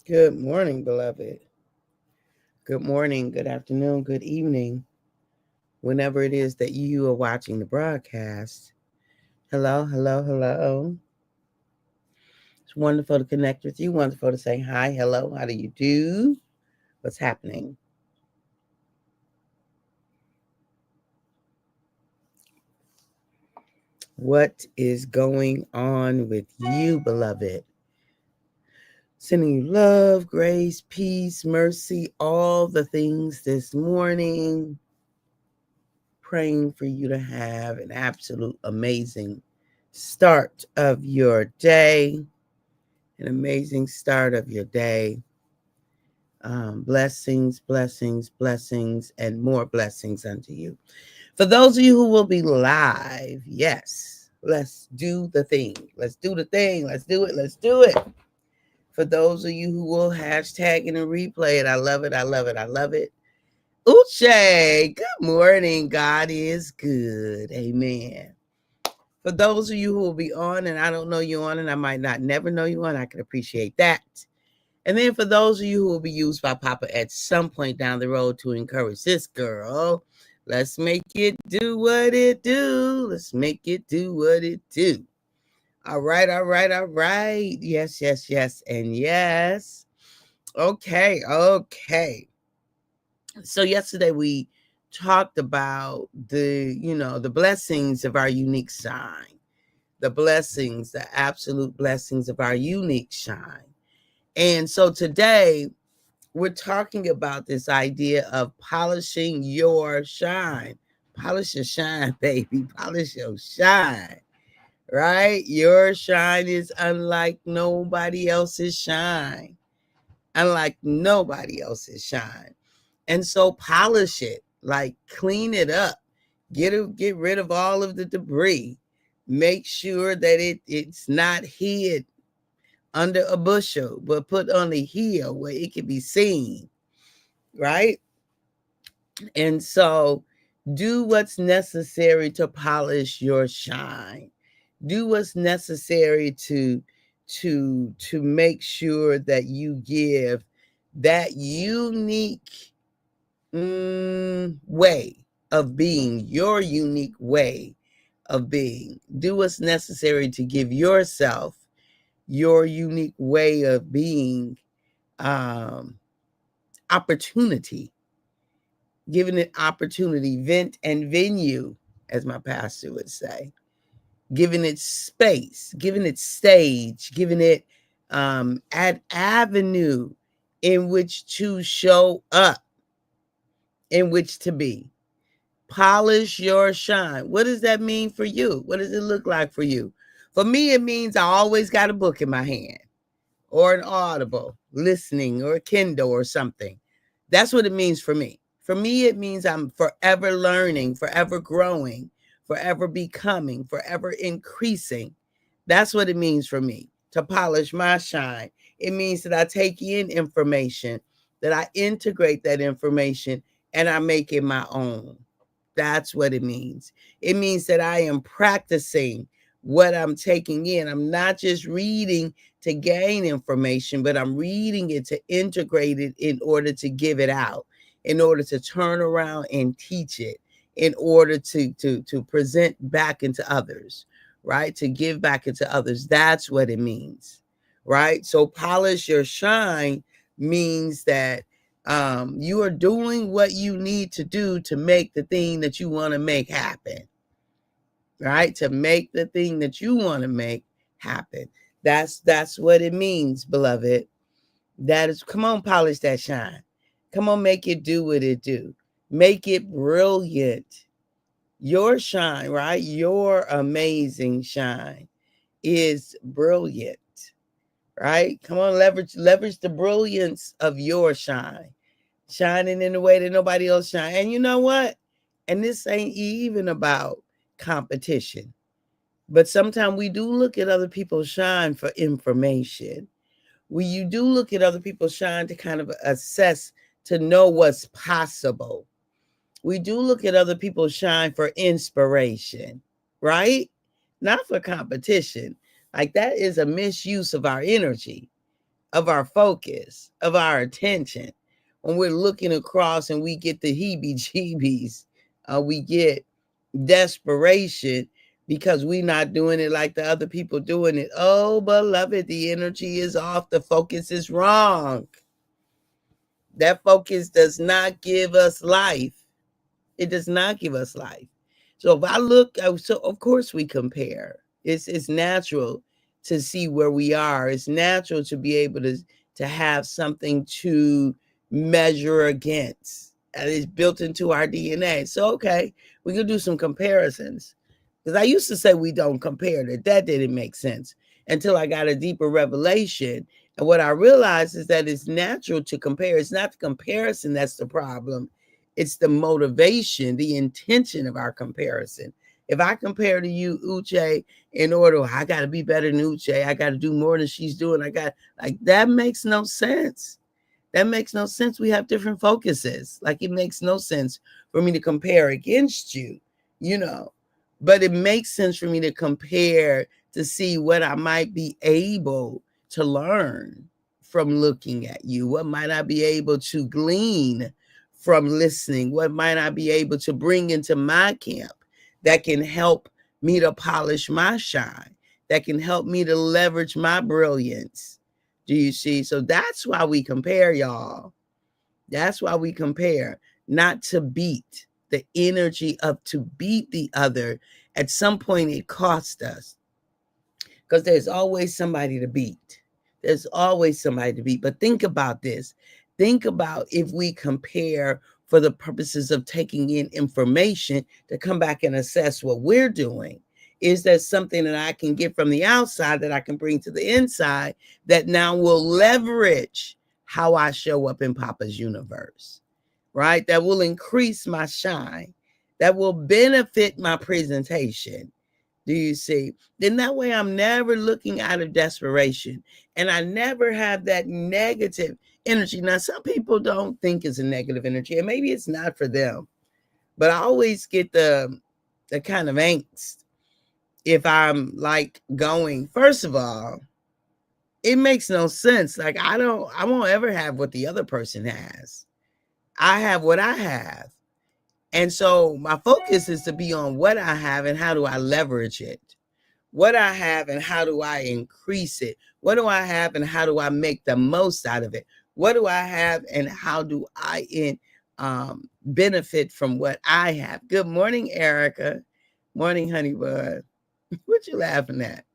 Good morning, beloved. Good morning, good afternoon, good evening, whenever it is that you are watching the broadcast. Hello, hello, hello. It's wonderful to connect with you. Wonderful to say hi, hello, how do you do? What's happening? What is going on with you, beloved? Sending you love, grace, peace, mercy, all the things this morning. Praying for you to have an absolute amazing start of your day. An amazing start of your day. Blessings, blessings, blessings, and more blessings unto you. For those of you who will be live, yes, let's do the thing. Let's do the thing. Let's do it. Let's do it. For those of you who will hashtag and replay it, I love it. I love it. I love it. Uche, good morning. God is good. Amen. For those of you who will be on and I don't know you on and I might not never know you on, I can appreciate that. And then for those of you who will be used by Papa at some point down the road to encourage this girl, let's make it do what it do. Let's make it do what it do. All right, all right, all right. Yes, yes, yes, and yes. Okay, okay. So yesterday we talked about the blessings of our unique sign, the blessings, the absolute blessings of our unique shine. And so today we're talking about this idea of polishing your shine. Polish your shine, baby. Polish your shine, right? Your shine is unlike nobody else's shine, unlike nobody else's shine. And so polish it, like clean it up, get rid of all of the debris. Make sure that it's not hid under a bushel, but put on a hill where it can be seen, right? And so do what's necessary to polish your shine. Do what's necessary to make sure that you give that unique way of being, your unique way of being. Do what's necessary to give yourself your unique way of being, opportunity, giving it opportunity, vent and venue, as my pastor would say, giving it space, giving it stage, giving it an avenue in which to show up, in which to be. Polish your shine. What does that mean for you? What does it look like for you? For me, it means I always got a book in my hand or an Audible, listening, or a Kindle or something. That's what it means for me. For me, it means I'm forever learning, forever growing, forever becoming, forever increasing. That's what it means for me to polish my shine. It means that I take in information, that I integrate that information, and I make it my own. That's what it means. It means that I am practicing what I'm taking in. I'm not just reading to gain information, but I'm reading it to integrate it in order to give it out, in order to turn around and teach it, in order to present back into others, right? To give back into others. That's what it means, right? So polish your shine means that you are doing what you need to do to make the thing that you want to make happen, right? To make the thing that you want to make happen. That's what it means, beloved. That is, come on, polish that shine. Come on, make it do what it do. Make it brilliant. Your shine, right? Your amazing shine is brilliant, right? Come on, leverage the brilliance of your shine, shining in a way that nobody else shine. And you know what? And this ain't even about competition. But sometimes we do look at other people's shine for information. You do look at other people's shine to kind of assess, to know what's possible. We do look at other people's shine for inspiration, right? Not for competition. Like that is a misuse of our energy. of our focus, of our attention. When we're looking across and we get the heebie-jeebies, we get desperation because we're not doing it like the other people doing it. Oh, beloved, the energy is off. The focus is wrong. That focus does not give us life. It does not give us life. So if I look, so of course we compare. It's natural to see where we are. It's natural to be able to have something to measure against. And it's built into our DNA. So okay, we can do some comparisons. Because I used to say we don't compare, that didn't make sense until I got a deeper revelation. And what I realized is that it's natural to compare. It's not the comparison that's the problem. It's the motivation, the intention of our comparison. If I compare to you, Uche, in order, I got to be better than Uche. I got to do more than she's doing. That makes no sense. That makes no sense. We have different focuses. Like, it makes no sense for me to compare against you, but it makes sense for me to compare to see what I might be able to learn from looking at you. What might I be able to glean from listening? What might I be able to bring into my camp that can help me to polish my shine, that can help me to leverage my brilliance? Do you see? So that's why we compare, y'all. That's why we compare, not to beat. The energy of to beat the other, at some point it costs us, because there's always somebody to beat. There's always somebody to beat. But think about this. Think about if we compare for the purposes of taking in information to come back and assess what we're doing. Is there something that I can get from the outside that I can bring to the inside that now will leverage how I show up in Papa's universe, right? That will increase my shine, that will benefit my presentation. Do you see? Then that way I'm never looking out of desperation, and I never have that negative energy. Now, some people don't think it's a negative energy, and maybe it's not for them, but I always get the kind of angst if I'm like going, first of all, it makes no sense. Like, I won't ever have what the other person has. I have what I have. And so my focus is to be on what I have and how do I leverage it. What I have and how do I increase it? What do I have and how do I make the most out of it? What do I have and how do I benefit from what I have? Good morning, Erica. Morning, honey bud. What you laughing at?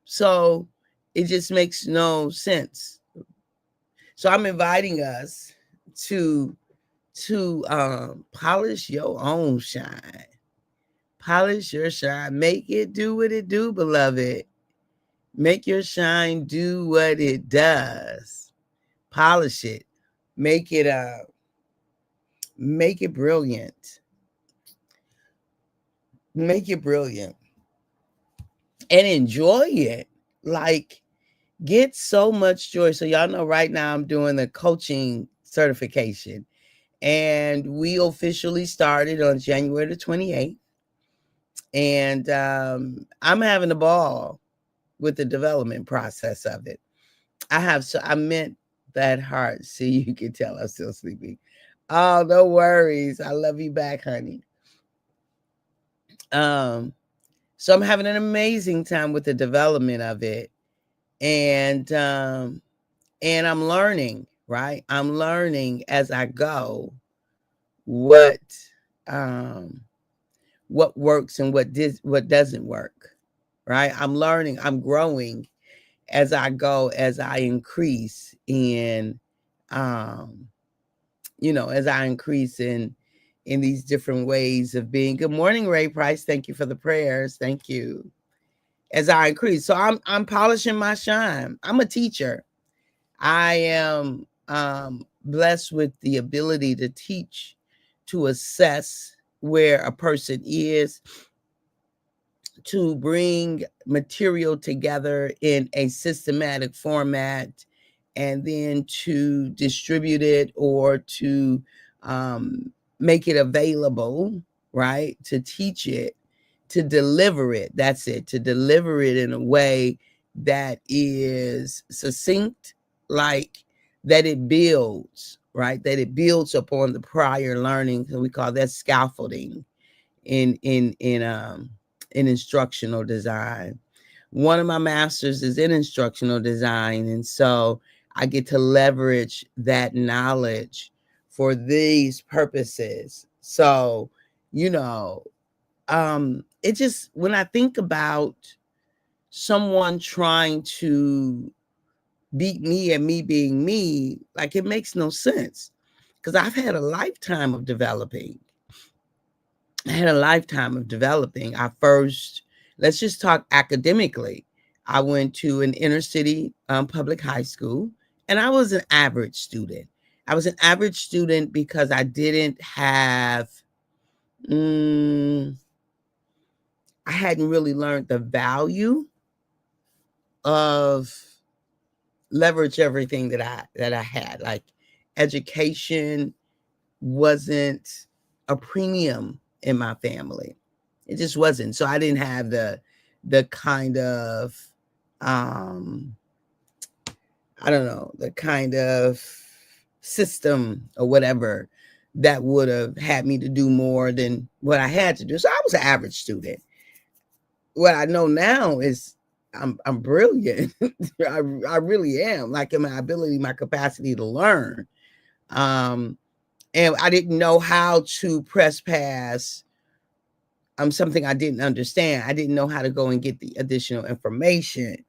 So it just makes no sense. So I'm inviting us to polish your own shine. Polish your shine. Make it do what it do, beloved. Make your shine do what it does. Polish it. Make it brilliant. Make it brilliant. And enjoy it. Like, get so much joy. So y'all know right now I'm doing the coaching certification. And we officially started on January the 28th. And I'm having a ball with the development process of it. I meant that heart. See, you can tell I'm still sleeping. Oh, no worries. I love you back, honey. So I'm having an amazing time with the development of it. And I'm learning, right? I'm learning as I go what works and what doesn't work, right? I'm learning, I'm growing as I go, as I increase in, as I increase in these different ways of being. Good morning, Ray Price. Thank you for the prayers. Thank you. As I increase. So I'm polishing my shine. I'm a teacher. I am blessed with the ability to teach, to assess where a person is, to bring material together in a systematic format, and then to distribute it or to make it available, right? To teach it, to deliver it. That's it, to deliver it in a way that is succinct, like that it builds, right? That it builds upon the prior learning. So we call that scaffolding in instructional design. One of my masters is in instructional design, and so I get to leverage that knowledge for these purposes. So, you know, it just, when I think about someone trying to beat me and me being me, like, it makes no sense, because I've had a lifetime of developing. I first, let's just talk academically. I went to an inner city public high school, and I was an average student. I was an average student because I didn't have, I hadn't really learned the value of leverage everything that I had. Like, education wasn't a premium in my family. It just wasn't. So I didn't have the kind of I don't know, the kind of system or whatever that would have had me to do more than what I had to do. So I was an average student. What I know now is I'm brilliant. I really am. Like, in my ability, my capacity to learn. And I didn't know how to press past something I didn't understand. I didn't know how to go and get the additional information.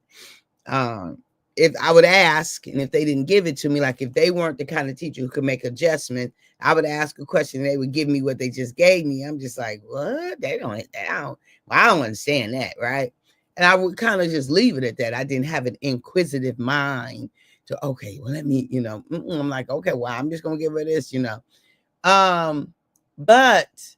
If I would ask, and if they didn't give it to me, like if they weren't the kind of teacher who could make adjustment, I would ask a question and they would give me what they just gave me. I'm just like, what? I don't understand that, right? And I would kind of just leave it at that. I didn't have an inquisitive mind to, okay, well, let me, I'm like, okay, well, I'm just gonna give her this, But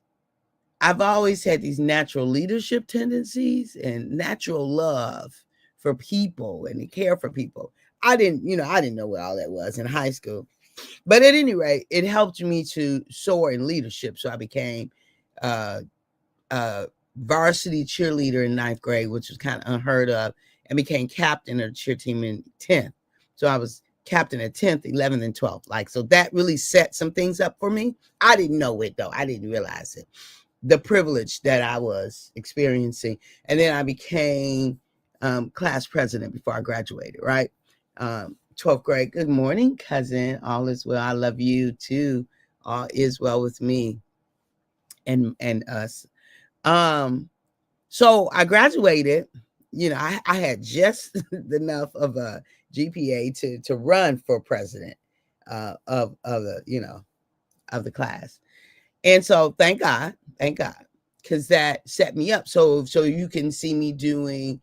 I've always had these natural leadership tendencies and natural love for people and to care for people. I didn't know what all that was in high school. But at any rate, it helped me to soar in leadership. So I became a varsity cheerleader in 9th grade, which was kind of unheard of, and became captain of the cheer team in 10th. So I was captain at 10th, 11th, and 12th. Like, so that really set some things up for me. I didn't know it, though. I didn't realize it, the privilege that I was experiencing. And then I became class president before I graduated, right? 12th grade. Good morning, cousin. All is well. I love you too. All is well with me and us. So I graduated. I had just enough of a GPA to run for president of the class. And so thank God, because that set me up. So you can see me doing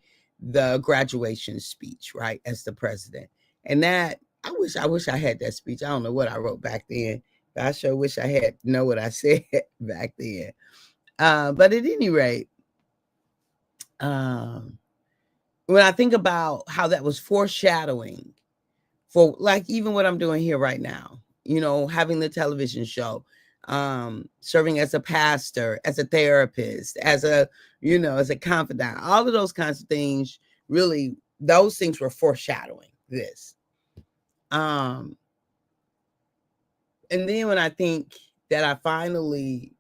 the graduation speech, right, as the president. And that, I wish I had that speech. I don't know what I wrote back then, but I sure wish I had know what I said back then. But at any rate, when I think about how that was foreshadowing for, like, even what I'm doing here right now, having the television show, serving as a pastor, as a therapist, as a confidant, all of those kinds of things, really, those things were foreshadowing this. And then when I think that I finally,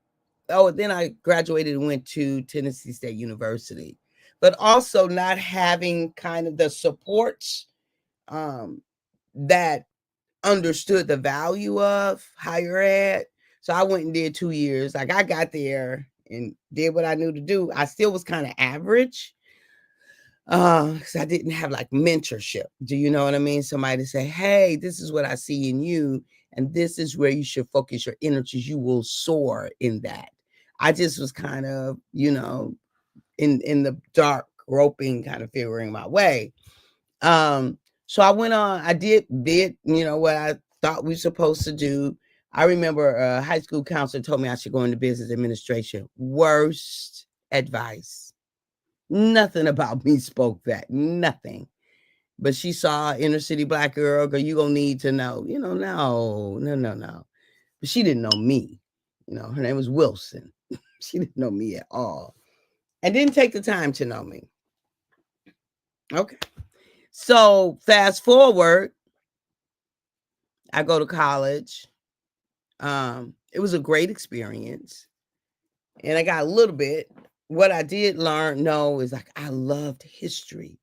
then I graduated and went to Tennessee State University, but also not having kind of the supports that understood the value of higher ed. So I went and did 2 years. Like, I got there and did what I knew to do. I still was kind of average because I didn't have like mentorship. Do you know what I mean? Somebody to say, hey, this is what I see in you, and this is where you should focus your energies. You will soar in that. I just was kind of, in the dark, groping, kind of figuring my way. So I went on, I did what I thought we were supposed to do. I remember a high school counselor told me I should go into business administration. Worst advice. Nothing about me spoke that. Nothing. But she saw inner city Black girl, you gonna need to know. No. But she didn't know me. Her name was Wilson. She didn't know me at all. And didn't take the time to know me. Okay. So fast forward, I go to college. It was a great experience. And I got a little bit. What I did know is like I loved history.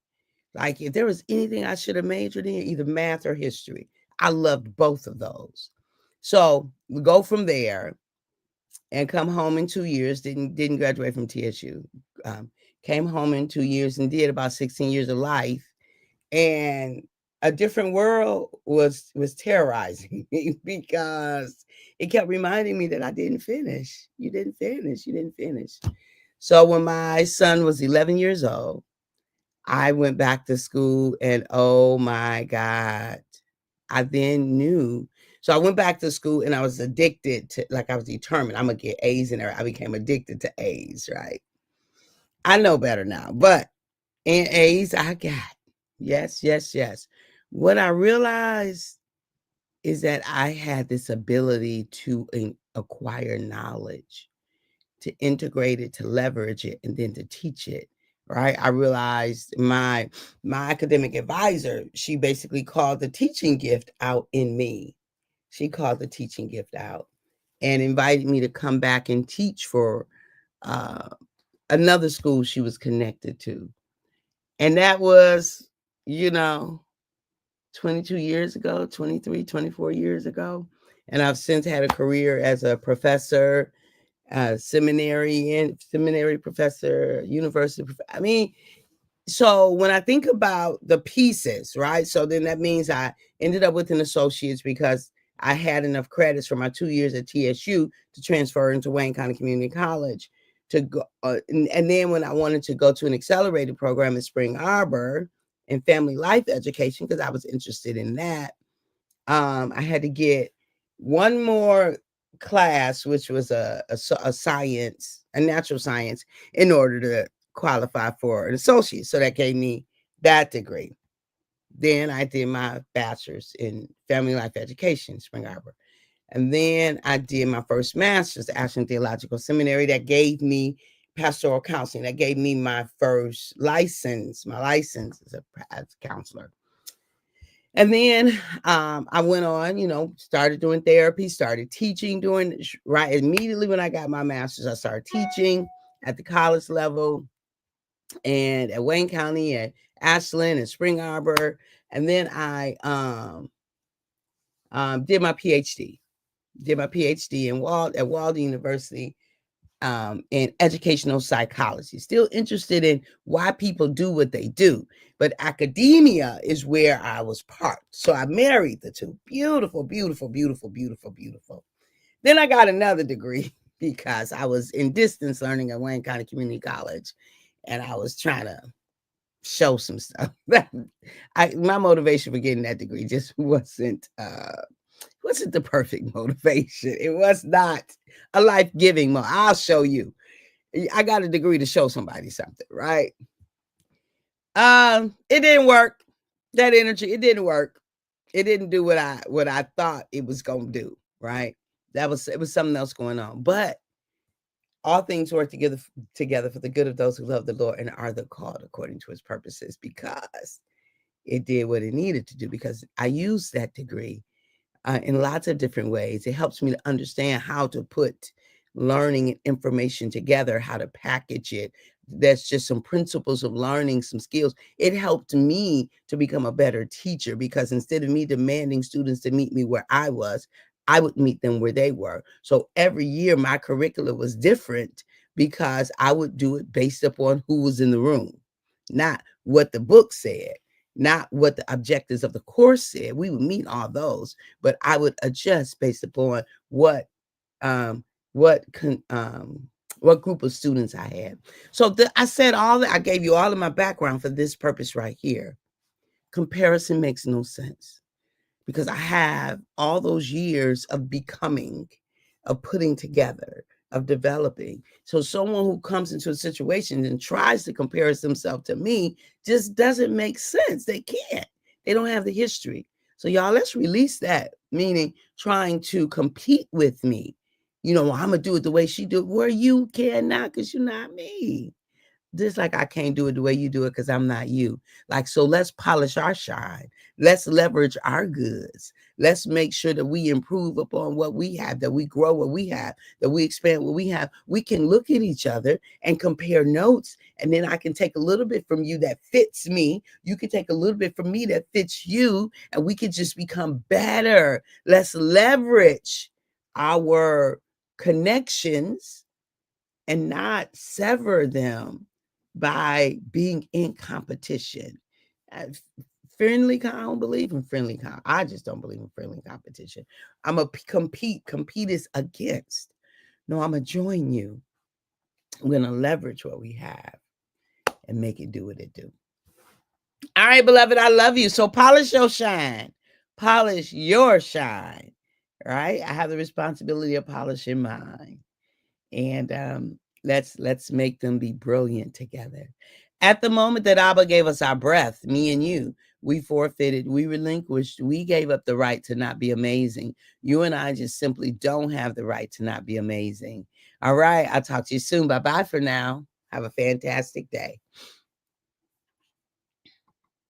Like if there was anything I should have majored in, either math or history, I loved both of those. So we go from there and come home in 2 years. Didn't graduate from TSU. Came home in 2 years and did about 16 years of life. And a different world was terrorizing me because it kept reminding me that I didn't finish. You didn't finish. You didn't finish. So when my son was 11 years old, I went back to school and oh my God, I then knew. So I went back to school and I was addicted to, like I was determined, I'm gonna get A's in there. I became addicted to A's, right? I know better now, but in A's I got. Yes, yes, yes. What I realized is that I had this ability to acquire knowledge, to integrate it, to leverage it, and then to teach it. Right. I realized my academic advisor, she basically called the teaching gift out in me. She called the teaching gift out and invited me to come back and teach for uh, another school she was connected to. And that was, you know, 22 years ago, 23, 24 years ago. And I've since had a career as a professor, seminary professor, university. I mean, so when I think about the pieces, right? So then that means I ended up with an associate's because I had enough credits for my 2 years at TSU to transfer into Wayne County Community College to go. And then when I wanted to go to an accelerated program in Spring Arbor in family life education, because I was interested in that, I had to get one more class, which was a science, a natural science, in order to qualify for an associate. So that gave me that degree. Then I did my bachelor's in family life education, Spring Arbor. And then I did my first master's at Ashland Theological Seminary. That gave me pastoral counseling. That gave me my first license, my license as a counselor. And then I went on, started doing therapy, started teaching, right immediately when I got my master's, I started teaching at the college level and at Wayne County, at Ashland and Spring Arbor. And then I did my PhD. At Walden University in educational psychology. Still interested in why people do what they do, but academia is where I was parked. So I married the two. Beautiful, beautiful, beautiful, beautiful, beautiful. Then I got another degree because I was in distance learning at Wayne County Community College, and I was trying to show some stuff. My motivation for getting that degree just wasn't the perfect motivation. It was not a life-giving. I'll show you. I got a degree to show somebody something, right? It didn't work. That energy, it didn't work. It didn't do what I thought it was gonna do, right? It was something else going on. But all things work together for the good of those who love the Lord and are the called according to his purposes, because it did what it needed to do, because I used that degree in lots of different ways. It helps me to understand how to put learning and information together, how to package it. That's just some principles of learning, some skills. It helped me to become a better teacher, because instead of me demanding students to meet me where I was, I would meet them where they were. So every year my curriculum was different because I would do it based upon who was in the room, not what the book said, not what the objectives of the course said. We would meet all those, but I would adjust based upon what group of students I had. So I said all that. I gave you all of my background for this purpose right here. Comparison makes no sense, because I have all those years of becoming, of putting together, of developing. So someone who comes into a situation and tries to compare themselves to me just doesn't make sense. They can't. They don't have the history. So y'all, let's release that, meaning trying to compete with me. I'm going to do it the way she do it, where you cannot, because you're not me. Just like I can't do it the way you do it because I'm not you. Like, so let's polish our shine. Let's leverage our goods. Let's make sure that we improve upon what we have, that we grow what we have, that we expand what we have. We can look at each other and compare notes. And then I can take a little bit from you that fits me. You can take a little bit from me that fits you. And we can just become better. Let's leverage our connections and not sever them by being in competition. Friendly, I don't believe in friendly. I just don't believe in friendly competition. I'm a compete. Compete is against. No, I'm gonna join you. I'm gonna leverage what we have and make it do what it do. All right, beloved, I love you. So polish your shine. Polish your shine. Right? I have the responsibility of polishing mine. And let's make them be brilliant together. At the moment that Abba gave us our breath, me and you, we forfeited, we relinquished, we gave up the right to not be amazing. You and I just simply don't have the right to not be amazing. All right, I'll talk to you soon. Bye-bye for now. Have a fantastic day.